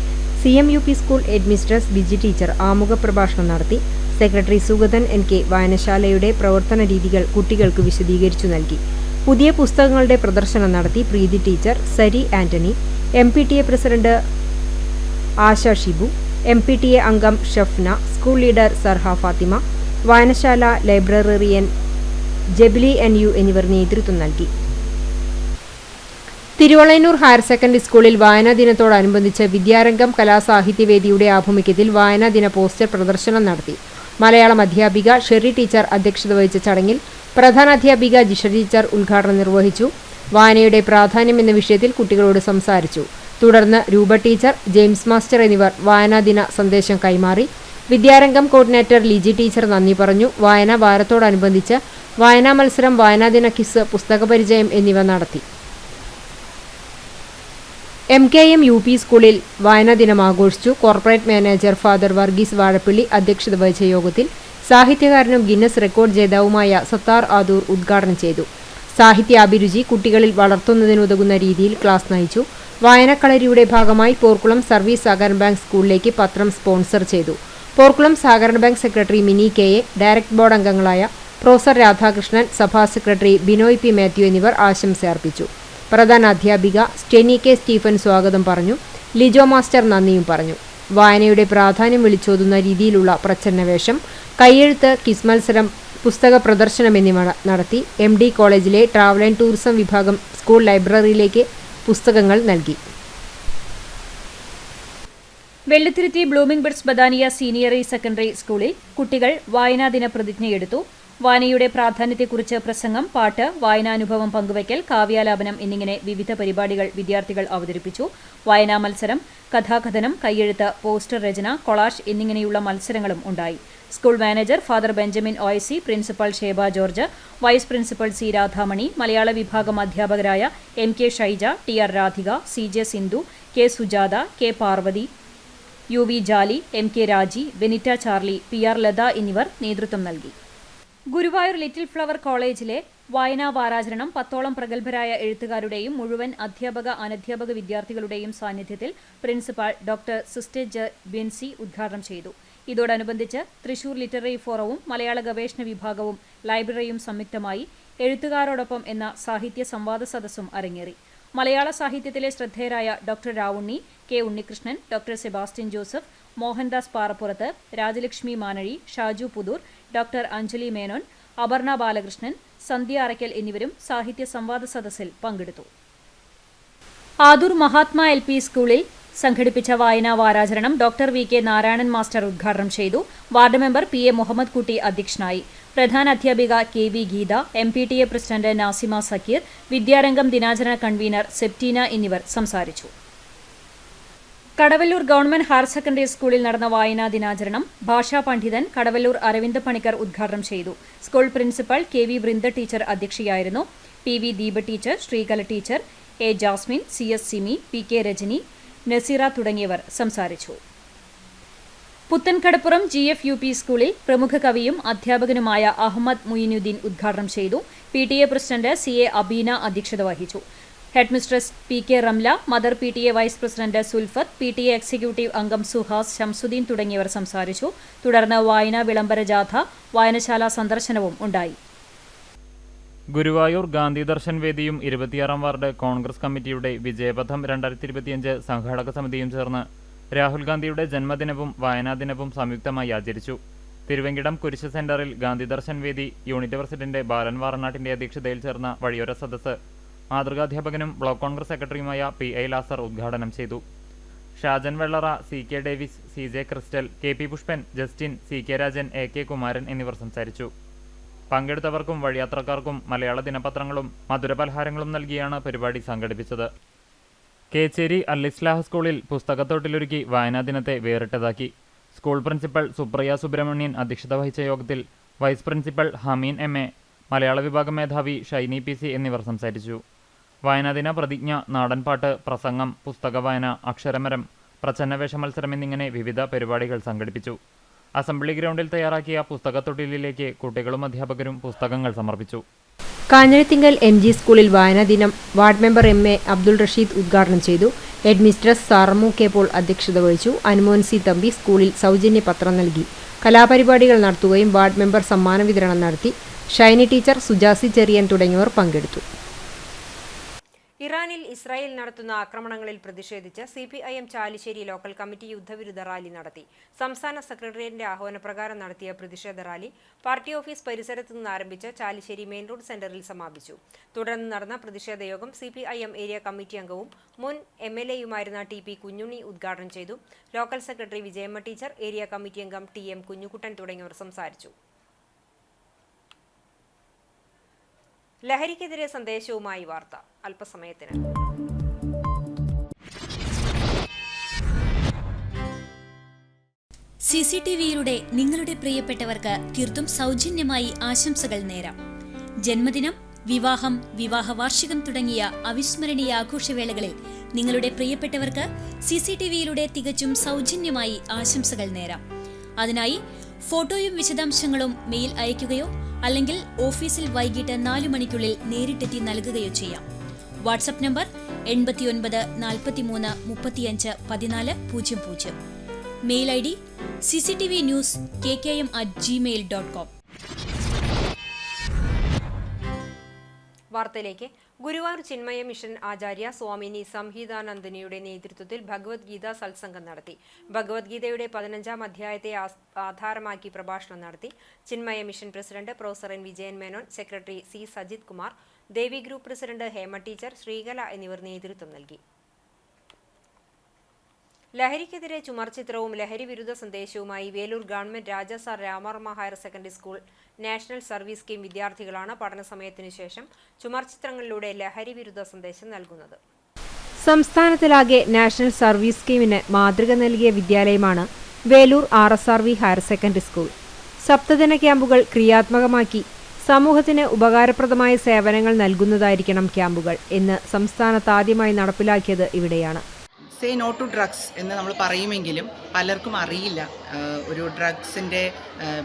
CMUP school headmistress Biji teacher ആമുഖ പ്രഭാഷണം നടത്തി. സെക്രട്ടറി സുഗതൻ NK വായനശാലയുടെ പ്രവർത്തന രീതികൾ കുട്ടികൾക്ക് വിശദീകരിച്ചു നൽകി. പുതിയ പുസ്തകങ്ങളുടെ പ്രദർശനം നടത്തി. പ്രീതി ടീച്ചർ, സരി ആന്റണി, MPTA പ്രസിഡന്റ് ആശ ഷിബു, MPTA അംഗം ഷഫ്ന, സ്കൂൾ ലീഡർ സർഹ ഫാത്തിമ, വായനശാല ലൈബ്രറിയൻ ജബിലി NU എന്നിവർ നേതൃത്വം നൽകി. തിരുവള്ളൂർ ഹയർ സെക്കൻഡറി സ്കൂളിൽ വായനാ ദിനത്തോടനുബന്ധിച്ച് വിദ്യാരംഗം കലാസാഹിത്യവേദിയുടെ ആഭിമുഖ്യത്തിൽ വായനാ ദിന പോസ്റ്റർ പ്രദർശനം നടത്തി. മലയാളം അധ്യാപിക ഷെറി ടീച്ചർ അധ്യക്ഷത വഹിച്ച ചടങ്ങിൽ പ്രധാനാധ്യാപിക ജിഷ ടീച്ചർ ഉദ്ഘാടനം നിർവഹിച്ചു. വായനയുടെ പ്രാധാന്യം എന്ന വിഷയത്തിൽ കുട്ടികളോട് സംസാരിച്ചു. തുടർന്ന് രൂപ ടീച്ചർ, ജെയിംസ് മാസ്റ്റർ എന്നിവർ വായനാ ദിന സന്ദേശം കൈമാറി. വിദ്യാരംഗം കോർഡിനേറ്റർ ലിജി ടീച്ചർ നന്ദി പറഞ്ഞു. വായനാ വാരത്തോടനുബന്ധിച്ച് വായനാ മത്സരം, വായനാ ദിന ക്വിസ്, പുസ്തക പരിചയം എന്നിവ നടത്തി. MKM UP സ്കൂളിൽ വായനാ ദിനം ആഘോഷിച്ചു. Corporate manager father Varghese Vazhappally അധ്യക്ഷത വഹിച്ച യോഗത്തിൽ സാഹിത്യകാരനും ഗിന്നസ് റെക്കോർഡ് ജേതാവുമായ സത്താർ ആദൂർ ഉദ്ഘാടനം ചെയ്തു. സാഹിത്യാഭിരുചി കുട്ടികളിൽ വളർത്തുന്നതിനുതകുന്ന രീതിയിൽ ക്ലാസ് നയിച്ചു. വായനക്കളരിയുടെ ഭാഗമായി പോർക്കുളം സർവീസ് സഹകരണ ബാങ്ക് സ്കൂളിലേക്ക് പത്രം സ്പോൺസർ ചെയ്തു. പോർക്കുളം സഹകരണ bank secretary mini KA, director board അംഗങ്ങളായ പ്രൊഫസർ രാധാകൃഷ്ണൻ, സഭാ സെക്രട്ടറി ബിനോയ് P. മാത്യു എന്നിവർ ആശംസ അർപ്പിച്ചു. പ്രധാനാധ്യാപിക സ്റ്റെനി K. സ്റ്റീഫൻ സ്വാഗതം പറഞ്ഞു. ലിജോ മാസ്റ്റർ നന്ദിയും പറഞ്ഞു. വായനയുടെ പ്രാധാന്യം വിളിച്ചോതുന്ന രീതിയിലുള്ള പ്രച്ഛന്നവേഷം, കയ്യെഴുത്ത്, ക്വിസ് മത്സരം, പുസ്തക പ്രദർശനം എന്നിവ നടത്തി. MD കോളേജിലെ ട്രാവൽ ആൻഡ് ടൂറിസം വിഭാഗം സ്കൂൾ ലൈബ്രറിയിലേക്ക് പുസ്തകങ്ങൾ നൽകി. Vellithiruthi blooming buds Badania senior secondary സ്കൂളിൽ കുട്ടികൾ വായനാ ദിന പ്രതിജ്ഞയെടുത്തു. വായനയുടെ പ്രാധാന്യത്തെക്കുറിച്ച് പ്രസംഗം, പാട്ട്, വായനാനുഭവം പങ്കുവയ്ക്കൽ, കാവ്യാലാപനം എന്നിങ്ങനെ വിവിധ പരിപാടികൾ വിദ്യാർത്ഥികൾ അവതരിപ്പിച്ചു. വായനാ മത്സരം, കഥാകഥനം, കയ്യെഴുത്ത്, പോസ്റ്റർ രചന, കൊളാഷ് എന്നിങ്ങനെയുള്ള മത്സരങ്ങളും ഉണ്ടായി. School manager father Benjamin OIC, principal Sheba George, vice principal C Radhamani, മലയാള വിഭാഗം അധ്യാപകരായ MK Shaija, TR Radhika, CJ Sindhu, K Sujatha, K Parvathi, UV Jali, MK Raji, Benitta Charlie, PR Latha എന്നിവർ നേതൃത്വം നൽകി. ഗുരുവായൂർ ലിറ്റിൽ ഫ്ലവർ കോളേജിലെ വായനാ വാരാചരണം 10ഓളം പ്രഗത്ഭരായ എഴുത്തുകാരുടെയും മുഴുവൻ അധ്യാപക അനധ്യാപക വിദ്യാർത്ഥികളുടെയും സാന്നിധ്യത്തിൽ പ്രിൻസിപ്പാൾ ഡോക്ടർ സിസ്റ്റർ ബിൻസി ഉദ്ഘാടനം ചെയ്തു. ഇതോടനുബന്ധിച്ച് തൃശൂർ ലിറ്റററി ഫോറവും മലയാള ഗവേഷണ വിഭാഗവും ലൈബ്രറിയും സംയുക്തമായി എഴുത്തുകാരോടൊപ്പം എന്ന സാഹിത്യ സംവാദ സദസ്സും അരങ്ങേറി. മലയാള സാഹിത്യത്തിലെ ശ്രദ്ധേയരായ doctor Ravunni, K Unnikrishnan, doctor Sebastian Joseph, Mohandas Parappurath, Rajalakshmi Manazhi, Shaju Puthur, doctor Anjali Menon, Aparna Balakrishnan, Sandhya Arakkal എന്നിവരും സാഹിത്യ സംവാദ സദസ്സിൽ പങ്കെടുത്തു. ആദൂർ മഹാത്മാ LP സ്കൂളിൽ സംഘടിപ്പിച്ച വായനാ വാരാചരണം ഡോക്ടർ VK നാരായണൻ മാസ്റ്റർ ഉദ്ഘാടനം ചെയ്തു. വാർഡ് മെമ്പർ PA മുഹമ്മദ് കുട്ടി അധ്യക്ഷനായി. പ്രധാന അധ്യാപിക KV Geetha, MPTA president Nasima Sakkeer, വിദ്യാരംഗം ദിനാചരണ കൺവീനർ സെപ്റ്റീന എന്നിവർ സംസാരിച്ചു. കടവല്ലൂർ ഗവൺമെന്റ് ഹയർ സെക്കൻഡറി സ്കൂളിൽ നടന്ന വായനാ ദിനാചരണം ഭാഷാ പണ്ഡിതൻ കടവല്ലൂർ അരവിന്ദ് പണിക്കർ ഉദ്ഘാടനം ചെയ്തു. School principal KV Vrinda teacher അധ്യക്ഷയായിരുന്നു. PV Deepa teacher, Sreekala teacher, A Jasmine, CS Simi, PK Rajani, Naseera തുടങ്ങിയവർ സംസാരിച്ചു. പുത്തൻകടപ്പുറം GFUP സ്കൂളിൽ പ്രമുഖ കവിയും അധ്യാപകനുമായ അഹമ്മദ് മുയിനുദ്ദീൻ ഉദ്ഘാടനം ചെയ്തു. PTA പ്രസിഡന്റ് CA അബീന അധ്യക്ഷത വഹിച്ചു. Headmistress PK Ramla, mother PTA vice president Sulfath, PTA executive അംഗം സുഹാസ്, ശംസുദ്ദീൻ തുടങ്ങിയവർ സംസാരിച്ചു. തുടർന്ന് വായനാ വിളംബര ജാഥ, വായനശാല സന്ദർശനവും ഉണ്ടായി. ഗുരുവായൂർ ഗാന്ധി ദർശൻ വേദിയും 26-ാം വാർഡ് കോൺഗ്രസ് കമ്മിറ്റിയുടെ വിജയപഥം 2025 സംഘാടക സമിതിയും ചേർന്ന് രാഹുൽ ഗാന്ധിയുടെ ജന്മദിനവും വായനാദിനവും സംയുക്തമായി ആചരിച്ചു. തിരുവെങ്കിടം കുരിശ് സെന്ററിൽ ഗാന്ധി ദർശൻ വേദി യൂണിറ്റ് പ്രസിഡന്റ് ബാലൻ വാറനാട്ടിന്റെ അധ്യക്ഷതയിൽ ചേർന്ന വഴിയോര സദസ്സ് മാതൃകാധ്യാപകനും ബ്ലോക്ക് കോൺഗ്രസ് സെക്രട്ടറിയുമായ PI ലാസർ ഉദ്ഘാടനം ചെയ്തു. Shajan Vellara, CK Davis, CJ crystal, KP Pushpan, Justin, CK Rajan, AK Kumaran എന്നിവർ സംസാരിച്ചു. പങ്കെടുത്തവർക്കും വഴിയാത്രക്കാർക്കും മലയാള ദിനപത്രങ്ങളും മധുരപലഹാരങ്ങളും നൽകിയാണ് പരിപാടി സംഘടിപ്പിച്ചത്. കേച്ചേരി അൽ-ഇസ്ലാഹ് സ്കൂളിൽ പുസ്തകത്തോട്ടിലൊരുക്കി വായനാ ദിനത്തെ വേറിട്ടതാക്കി. സ്കൂൾ പ്രിൻസിപ്പൽ സുപ്രിയ സുബ്രഹ്മണ്യൻ അധ്യക്ഷത വഹിച്ച യോഗത്തിൽ വൈസ് പ്രിൻസിപ്പൽ ഹമീൻ MA, മലയാള വിഭാഗം മേധാവി ഷൈനി PC എന്നിവർ സംസാരിച്ചു. വായനാദിന പ്രതിജ്ഞ, നാടൻപാട്ട്, പ്രസംഗം, പുസ്തക വായന, അക്ഷരമരം, പ്രച്ഛന്നവേഷ മത്സരം എന്നിങ്ങനെ വിവിധ പരിപാടികൾ സംഘടിപ്പിച്ചു. അസംബ്ലി ഗ്രൗണ്ടിൽ തയ്യാറാക്കിയ പുസ്തകത്തൊട്ടിലിലേക്ക് കുട്ടികളും അധ്യാപകരും പുസ്തകങ്ങൾ സമർപ്പിച്ചു. കാഞ്ഞിരത്തിങ്കൽ MG സ്കൂളിൽ വായനാ ദിനം ward member MA Abdul Rasheed ഉദ്ഘാടനം ചെയ്തു. ഹെഡ്മിസ്ട്രസ് സാറമു K പോൾ അധ്യക്ഷത വഹിച്ചു. അനുമോൻ C തമ്പി സ്കൂളിൽ സൗജന്യ പത്രം നൽകി. കലാപരിപാടികൾ നടത്തുകയും വാർഡ് മെമ്പർ സമ്മാന വിതരണം നടത്തി. ഷൈനി ടീച്ചർ, സുജാസി ചെറിയൻ തുടങ്ങിയവർ പങ്കെടുത്തു. ഇറാനിൽ ഇസ്രായേൽ നടത്തുന്ന ആക്രമണങ്ങളിൽ പ്രതിഷേധിച്ച് CPIM ചാലിശ്ശേരി ലോക്കൽ കമ്മിറ്റി യുദ്ധവിരുദ്ധ റാലി നടത്തി. സംസ്ഥാന സെക്രട്ടേറിയറ്റിന്റെ ആഹ്വാനപ്രകാരം നടത്തിയ പ്രതിഷേധ റാലി പാർട്ടി ഓഫീസ് പരിസരത്തു നിന്ന് ആരംഭിച്ച് ചാലിശ്ശേരി മെയിൻ റോഡ് സെന്ററിൽ സമാപിച്ചു. തുടർന്ന് നടന്ന പ്രതിഷേധ യോഗം CPIM ഏരിയ കമ്മിറ്റി അംഗവും മുൻ MLAയുമായിരുന്ന TP കുഞ്ഞുണ്ണി ഉദ്ഘാടനം ചെയ്തു. Local secretary Vijayamma teacher, area committee അംഗം TM കുഞ്ഞുകുട്ടൻ തുടങ്ങിയവർ സംസാരിച്ചു. ലഹരിക്കെതിരെ സന്ദേശവുമായി വാർത്ത അല്പസമയത്തിന്. CCTVയിലൂടെ നിങ്ങളുടെ പ്രിയപ്പെട്ടവർക്ക് തീർത്തും സൗജന്യമായി ആശംസകൾ നേരാം. ജന്മദിനം, വിവാഹം, വിവാഹ വാർഷികം തുടങ്ങിയ അവിസ്മരണീയ ആഘോഷവേളകളിൽ നിങ്ങളുടെ പ്രിയപ്പെട്ടവർക്ക് CCTVയിലൂടെ തികച്ചും സൗജന്യമായി ആശംസകൾ നേരാം. അതിനായി ഫോട്ടോയും വിശദാംശങ്ങളും മെയിൽ അയയ്ക്കുകയോ അല്ലെങ്കിൽ ഓഫീസിൽ വൈകിട്ട് 4 മണിക്കുള്ളിൽ നേരിട്ടെത്തി നൽകുകയോ ചെയ്യാം. WhatsApp number 89 43 35 14 00. Mail ID cctvnews@gmail.com. വാർത്തയിലേക്ക്. ഗുരുവായൂർ ചിന്മയ മിഷൻ ആചാര്യ സ്വാമിനി സംഹിതാനന്ദനിയുടെ നേതൃത്വത്തിൽ ഭഗവത്ഗീത സത്സംഗം നടത്തി. ഭഗവത്ഗീതയുടെ 15-ാം അധ്യായത്തെ ആധാരമാക്കി പ്രഭാഷണം നടത്തി. Chinmaya mission president professor N Vijayan Menon, secretary C Sajith Kumar, Devi group president Hema teacher, Sreekala എന്നിവർ നേതൃത്വം നൽകി. ലഹരിക്കെതിരെ ചുമർചിത്രവും ലഹരി വിരുദ്ധ സന്ദേശവുമായി വേലൂർ ഗവൺമെന്റ് രാജാസാർ Ramavarma higher secondary school national service scheme വിദ്യാർത്ഥികളാണ് പഠന സമയത്തിനു ശേഷം ചുമർചിത്രങ്ങളിലൂടെ ലഹരി വിരുദ്ധ സന്ദേശം നൽകുന്നത്. സംസ്ഥാനത്തിലാകെ നാഷണൽ സർവീസ് സ്കീമിന് മാതൃക നൽകിയ വിദ്യാലയമാണ് Velur RSRV higher secondary school. സപ്തദിന ക്യാമ്പുകൾ ക്രിയാത്മകമാക്കി സമൂഹത്തിന് ഉപകാരപ്രദമായ സേവനങ്ങൾ നൽകുന്നതായിരിക്കണം ക്യാമ്പുകൾ എന്ന് സംസ്ഥാനത്ത് ആദ്യമായി നടപ്പിലാക്കിയത് ഇവിടെയാണ്. സേ നോ ടു ഡ്രഗ്സ് എന്ന് നമ്മൾ പറയുമെങ്കിലും പലർക്കും അറിയില്ല. ഒരു ഡ്രഗ്സിൻ്റെ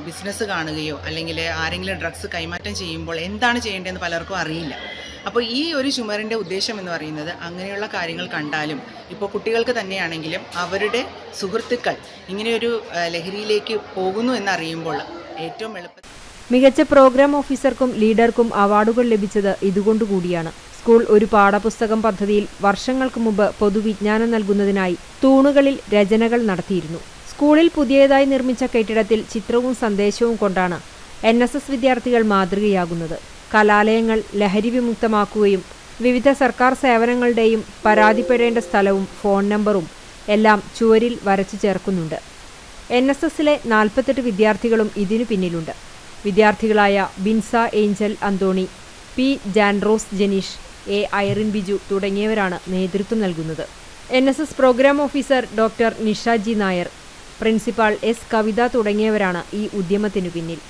ബിസിനസ് കാണുകയോ അല്ലെങ്കിൽ ആരെങ്കിലും ഡ്രഗ്സ് കൈമാറ്റം ചെയ്യുമ്പോൾ എന്താണ് ചെയ്യേണ്ടതെന്ന് പലർക്കും അറിയില്ല. അപ്പോൾ ഈ ഒരു ചുമരിൻ്റെ ഉദ്ദേശം എന്ന് പറയുന്നത് അങ്ങനെയുള്ള കാര്യങ്ങൾ കണ്ടാലും ഇപ്പോൾ കുട്ടികൾക്ക് തന്നെയാണെങ്കിലും അവരുടെ സുഹൃത്തുക്കൾ ഇങ്ങനെയൊരു ലഹരിയിലേക്ക് പോകുന്നു എന്നറിയുമ്പോൾ ഏറ്റവും എളുപ്പം മികച്ച പ്രോഗ്രാം ഓഫീസർക്കും ലീഡർക്കും അവാർഡുകൾ ലഭിച്ചത് ഇതുകൊണ്ടുകൂടിയാണ്. സ്കൂൾ ഒരു പാഠപുസ്തകം പദ്ധതിയിൽ വർഷങ്ങൾക്ക് മുമ്പ് പൊതുവിജ്ഞാനം നൽകുന്നതിനായി തൂണുകളിൽ രചനകൾ നടത്തിയിരുന്നു. സ്കൂളിൽ പുതിയതായി നിർമ്മിച്ച കെട്ടിടത്തിൽ ചിത്രവും സന്ദേശവും കൊണ്ടാണ് NSS വിദ്യാർത്ഥികൾ മാതൃകയാകുന്നത്. കലാലയങ്ങൾ ലഹരി വിമുക്തമാക്കുകയും വിവിധ സർക്കാർ സേവനങ്ങളുടെയും പരാതിപ്പെടേണ്ട സ്ഥലവും ഫോൺ നമ്പറും എല്ലാം ചുവരിൽ വരച്ചു ചേർക്കുന്നുണ്ട്. NSSലെ 48 വിദ്യാർത്ഥികളും ഇതിനു പിന്നിലുണ്ട്. വിദ്യാർത്ഥികളായ Binsa Angel Antony, P Janrose Janeesh, A Irene Biju തുടങ്ങിയവരാണ് നേതൃത്വം നൽകുന്നത്. NSS programme officer doctor Nisha G Nair, principal S Kavitha തുടങ്ങിയവരാണ് ഈ ഉദ്യമത്തിനു പിന്നിൽ.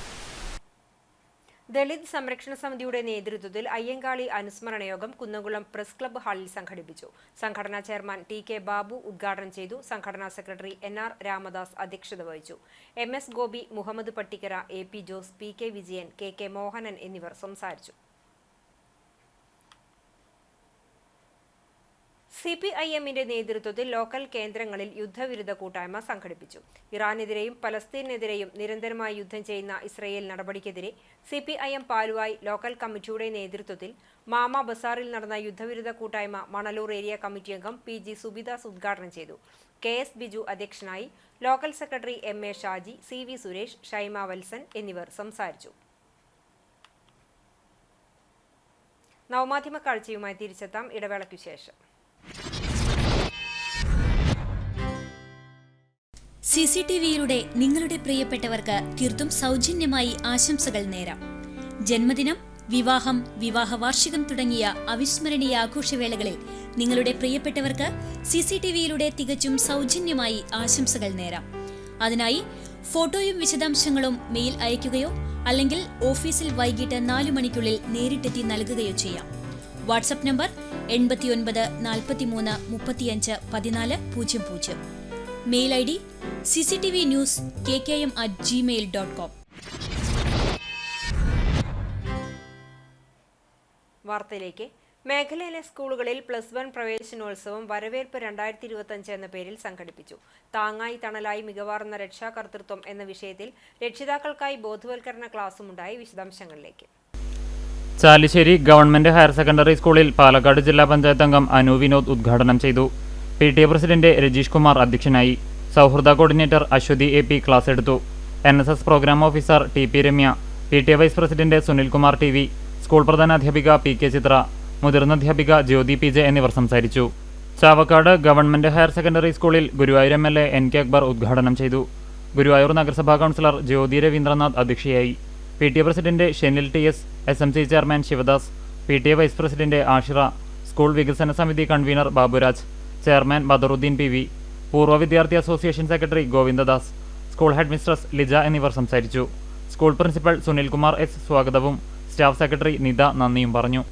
ദളിത് സംരക്ഷണ സമിതിയുടെ നേതൃത്വത്തിൽ അയ്യങ്കാളി അനുസ്മരണ യോഗം കുന്നംകുളം പ്രസ് ക്ലബ്ബ് ഹാളിൽ സംഘടിപ്പിച്ചു. സംഘടനാ ചെയർമാൻ TK ബാബു ഉദ്ഘാടനം ചെയ്തു. സംഘടനാ സെക്രട്ടറി NR രാമദാസ് അധ്യക്ഷത വഹിച്ചു. MS Gopi, Muhammad Pattikkara, AP Jose, PK Vijayan, KK Mohanan എന്നിവർ സംസാരിച്ചു. CPIMന്റെ നേതൃത്വത്തിൽ ലോക്കൽ കേന്ദ്രങ്ങളിൽ യുദ്ധവിരുദ്ധ കൂട്ടായ്മ സംഘടിപ്പിച്ചു. ഇറാനെതിരെയും പലസ്തീനെതിരെയും നിരന്തരമായി യുദ്ധം ചെയ്യുന്ന ഇസ്രയേൽ നടപടിക്കെതിരെ CPIM പാലുവായി ലോക്കൽ കമ്മിറ്റിയുടെ നേതൃത്വത്തിൽ മാമ ബസാറിൽ നടന്ന യുദ്ധവിരുദ്ധ കൂട്ടായ്മ മണലൂർ ഏരിയ കമ്മിറ്റി അംഗം PG സുബിദാസ് ഉദ്ഘാടനം ചെയ്തു. KS ബിജു അധ്യക്ഷനായി. Local secretary MA Shaji, CV Suresh, Shaima Valsan എന്നിവർ സംസാരിച്ചു. നവമാധ്യമ കാഴ്ചയുമായി തിരിച്ചെത്താം ഇടവേളയ്ക്കു ശേഷം. CCTVയിലൂടെ നിങ്ങളുടെ പ്രിയപ്പെട്ടവർക്ക് തീർത്തും സൗജന്യമായി ആശംസകൾ നേരാം. ജന്മദിനം, വിവാഹം, വിവാഹ വാർഷികം തുടങ്ങിയ അവിസ്മരണീയ ആഘോഷവേളകളിൽ നിങ്ങളുടെ പ്രിയപ്പെട്ടവർക്ക് CCTVയിലൂടെ തികച്ചും സൗജന്യമായി ആശംസകൾ നേരാം. അതിനായി ഫോട്ടോയും വിശദാംശങ്ങളും മെയിൽ അയയ്ക്കുകയോ അല്ലെങ്കിൽ ഓഫീസിൽ വൈകിട്ട് 4 മണിക്കുള്ളിൽ നേരിട്ടെത്തി നൽകുകയോ ചെയ്യാം. WhatsApp number 89 43 35 14 00. Mail ID cctvnews@kkm@gmail.com. വാർത്തയിലേക്ക്. മേഖലയിലെ സ്കൂളുകളിൽ +1 പ്രവേശനോത്സവം വരവേൽപ്പ് 2025 എന്ന പേരിൽ സംഘടിപ്പിച്ചു. താങ്ങായി തണലായി മികവാർന്ന രക്ഷാകർതൃത്വം എന്ന വിഷയത്തിൽ രക്ഷിതാക്കൾക്കായി ബോധവൽക്കരണ ക്ലാസുമുണ്ടായി. വിശദാംശങ്ങളിലേക്ക്. ചാലിശ്ശേരി ഗവൺമെന്റ് ഹയർ സെക്കൻഡറി സ്കൂളിൽ പാലക്കാട് ജില്ലാ പഞ്ചായത്ത് അംഗം അനു വിനോദ് ഉദ്ഘാടനം ചെയ്തു. PTA പ്രസിഡന്റ് രജീഷ് കുമാർ അധ്യക്ഷനായി. സൗഹൃദ കോർഡിനേറ്റർ അശ്വതി AP ക്ലാസ് എടുത്തു. NSS programme officer TP Ramya, PTA vice president Sunilkumar TV, school പ്രധാനാധ്യാപിക PK ചിത്ര, മുതിർന്ന അധ്യാപിക ജ്യോതി PJ എന്നിവർ സംസാരിച്ചു. ചാവക്കാട് ഗവൺമെന്റ് ഹയർ സെക്കൻഡറി സ്കൂളിൽ ഗുരുവായൂർ MLA NK അക്ബർ ഉദ്ഘാടനം ചെയ്തു. ഗുരുവായൂർ നഗരസഭാ കൗൺസിലർ ജ്യോതി രവീന്ദ്രനാഥ് അധ്യക്ഷയായി. PTA president Shenil TS, SMC chairman Sivadas, PTA vice president Ashira, school വികസന സമിതി convener Baburaj, chairman Badaruddin PV, പൂർവ്വ വിദ്യാർത്ഥി association secretary Govindadas, school head mistress Lija എന്നിവർ സംസാരിച്ചു. സ്കൂൾ പ്രിൻസിപ്പൽ സുനിൽകുമാർ S സ്വാഗതവും സ്റ്റാഫ് സെക്രട്ടറി നിത നന്ദിയും പറഞ്ഞു.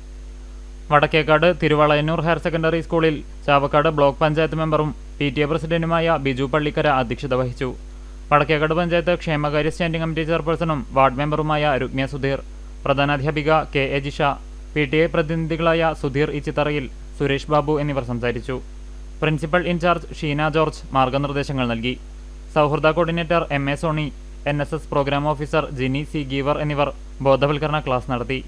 വടക്കേക്കാട് തിരുവളയന്നൂർ ഹയർ സെക്കൻഡറി സ്കൂളിൽ ചാവക്കാട് ബ്ലോക്ക് പഞ്ചായത്ത് മെമ്പറും PTA പ്രസിഡന്റുമായ ബിജു പള്ളിക്കര അധ്യക്ഷത വഹിച്ചു. വടക്കേക്കാട് പഞ്ചായത്ത് ക്ഷേമകാര്യ സ്റ്റാൻഡിംഗ് കമ്മിറ്റി ചെയർപേഴ്സണും വാർഡ് മെമ്പറുമായ രുക്മ്യ സുധീർ, പ്രധാനാധ്യാപിക KA ജിഷ, PTA പ്രതിനിധികളായ സുധീർ ഇച്ചിത്തറയിൽ, സുരേഷ് ബാബു എന്നിവർ സംസാരിച്ചു. പ്രിൻസിപ്പൽ ഇൻചാർജ് ഷീന ജോർജ് മാർഗനിർദ്ദേശങ്ങൾ നൽകി. സൗഹൃദ coordinator MA Soni, NSS programme officer Jini C Geevar എന്നിവർ ബോധവൽക്കരണ ക്ലാസ് നടത്തി.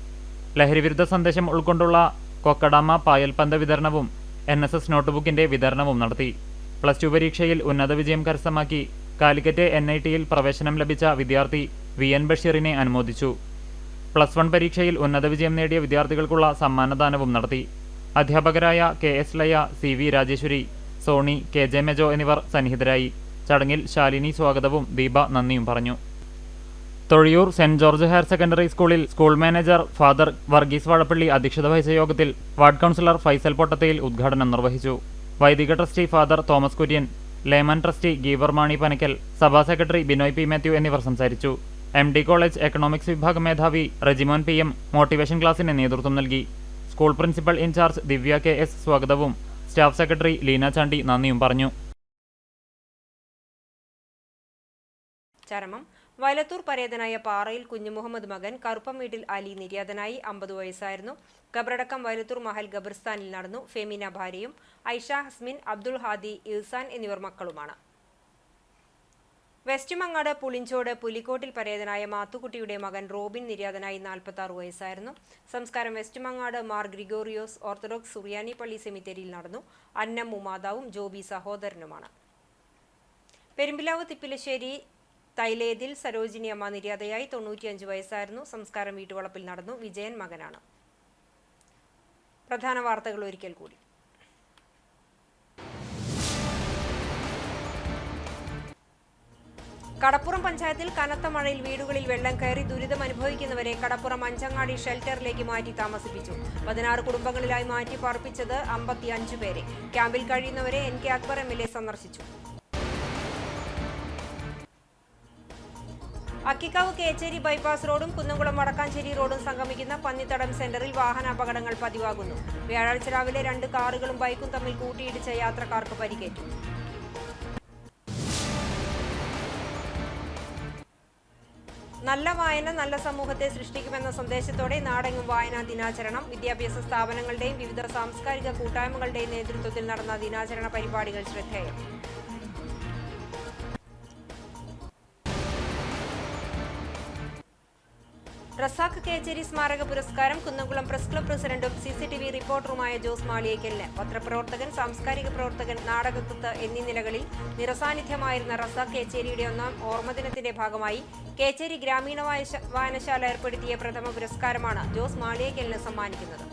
ലഹരിവിരുദ്ധ സന്ദേശം ഉൾക്കൊണ്ടുള്ള കൊക്കഡാമ പായൽപന്ത് വിതരണവും NSS നോട്ട്ബുക്കിന്റെ വിതരണവും നടത്തി. +2 പരീക്ഷയിൽ ഉന്നത വിജയം കരസ്ഥമാക്കി കാലിക്കറ്റ് NITയിൽ പ്രവേശനം ലഭിച്ച വിദ്യാർത്ഥി VN ബഷീറിനെ അനുമോദിച്ചു. +1 പരീക്ഷയിൽ ഉന്നത വിജയം നേടിയ വിദ്യാർത്ഥികൾക്കുള്ള സമ്മാനദാനവും നടത്തി. അധ്യാപകരായ KS Laya, CV Rajeswari, Soni, KJ Mejo എന്നിവർ സന്നിഹിതരായി. ചടങ്ങിൽ ശാലിനി സ്വാഗതവും ദീപ നന്ദിയും പറഞ്ഞു. Thozhiyur Saint George higher secondary സ്കൂളിൽ school manager father Varghese Vazhappally അധ്യക്ഷത വഹിച്ച യോഗത്തിൽ വാർഡ് കൗൺസിലർ ഫൈസൽ പൊട്ടത്തയിൽ ഉദ്ഘാടനം നിർവഹിച്ചു. വൈദിക trustee father Thomas Kurian, layman trustee giver Mani Panakkal, സഭാ സെക്രട്ടറി ബിനോയ് P. മാത്യു എന്നിവർ സംസാരിച്ചു. MD കോളേജ് എക്കണോമിക്സ് വിഭാഗം മേധാവി റെജിമോൻ PM മോട്ടിവേഷൻ ക്ലാസിന് നേതൃത്വം നൽകി. സ്കൂൾ പ്രിൻസിപ്പൽ ഇൻചാർജ് ദിവ്യ KS സ്വാഗതവും സ്റ്റാഫ് സെക്രട്ടറി ലീന ചാണ്ടി നന്ദിയും പറഞ്ഞു. ചരമം വയലത്തൂർ പരേതനായ പാറയിൽ കുഞ്ഞുമുഹമ്മദ് മകൻ കറുപ്പം വീട്ടിൽ അലി നിര്യാതനായി. 50 വയസ്സായിരുന്നു. ഖബറടക്കം വയലത്തൂർ മഹൽ ഖബർസ്ഥാനിൽ നടന്നു. ഫെമീന ഭാര്യയും ഐഷ, ഹസ്മിൻ, അബ്ദുൾ ഹാദി, ഇൽസാൻ എന്നിവർ മക്കളുമാണ്. വെസ്റ്റ് മങ്ങാട് പുളിഞ്ചോട് പുലിക്കോട്ടിൽ പരേതനായ മാത്തുക്കുട്ടിയുടെ മകൻ റോബിൻ നിര്യാതനായി. 46 വയസ്സായിരുന്നു. സംസ്കാരം വെസ്റ്റ് മങ്ങാട് മാർ ഗ്രിഗോറിയോസ് ഓർത്തഡോക്സ് സുറിയാനി പള്ളി സെമിത്തേരിയിൽ നടന്നു. അന്നമ്മു മാതാവും ജോബി സഹോദരനുമാണ്. പെരുമ്പിലാവ് തിപ്പിലശ്ശേരി തൈലേതിൽ സരോജിനി അമ്മ നിര്യാതയായി. 95 വയസ്സായിരുന്നു. സംസ്കാരം വീട്ടുവളപ്പിൽ നടന്നു. വിജയൻ മകനാണ്. പ്രധാന വാർത്തകൾ ഒരിക്കൽ കൂടി. കടപ്പുറം പഞ്ചായത്തിൽ കനത്ത മഴയിൽ വീടുകളിൽ വെള്ളം കയറി ദുരിതമനുഭവിക്കുന്നവരെ കടപ്പുറം അഞ്ചങ്ങാടി ഷെൽട്ടറിലേക്ക് മാറ്റി താമസിപ്പിച്ചു. 16 കുടുംബങ്ങളിലായി മാറ്റി പാർപ്പിച്ചത് 55 പേരെ. ക്യാമ്പിൽ കഴിയുന്നവരെ NK അക്ബർ MLA സന്ദർശിച്ചു. അക്കിക്കാവ് കേച്ചേരി ബൈപ്പാസ് റോഡും കുന്നംകുളം വടക്കാഞ്ചേരി റോഡും സംഗമിക്കുന്ന പന്നിത്തടം സെന്ററിൽ വാഹനാപകടങ്ങൾ പതിവാകുന്നു. വ്യാഴാഴ്ച രാവിലെ 2 കാറുകളും ബൈക്കും തമ്മിൽ കൂട്ടിയിടിച്ച യാത്രക്കാർക്ക് പരിക്കേറ്റു. നല്ല വായന നല്ല സമൂഹത്തെ സൃഷ്ടിക്കുമെന്ന സന്ദേശത്തോടെ നാടെങ്ങും വായനാ ദിനാചരണം. വിദ്യാഭ്യാസ സ്ഥാപനങ്ങളുടെയും വിവിധ സാംസ്കാരിക കൂട്ടായ്മകളുടെയും നേതൃത്വത്തിൽ നടന്ന ദിനാചരണ പരിപാടികൾ ശ്രദ്ധേയം. റസാഖ് കേച്ചേരി സ്മാരക പുരസ്കാരം കുന്നംകുളം പ്രസ് ക്ലബ് പ്രസിഡന്റും CCTV റിപ്പോർട്ടറുമായ ജോസ് മാളിയേക്കലിന്. പത്രപ്രവർത്തകൻ, സാംസ്കാരിക പ്രവർത്തകൻ, നാടകകൃത്ത് എന്നീ നിലകളിൽ നിറസാന്നിധ്യമായിരുന്ന റസാഖ് കേച്ചേരിയുടെ 1ാം ഓർമ്മദിനത്തിന്റെ ഭാഗമായി കേച്ചേരി ഗ്രാമീണ വായനശാല ഏർപ്പെടുത്തിയ പ്രഥമ പുരസ്കാരമാണ് ജോസ് മാളിയേക്കലിന് സമ്മാനിക്കുന്നത്.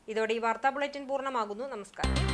ഇതോടെ ഈ വാർത്താ ബുള്ളറ്റിൻ പൂർണ്ണമാകുന്നു. നമസ്കാരം.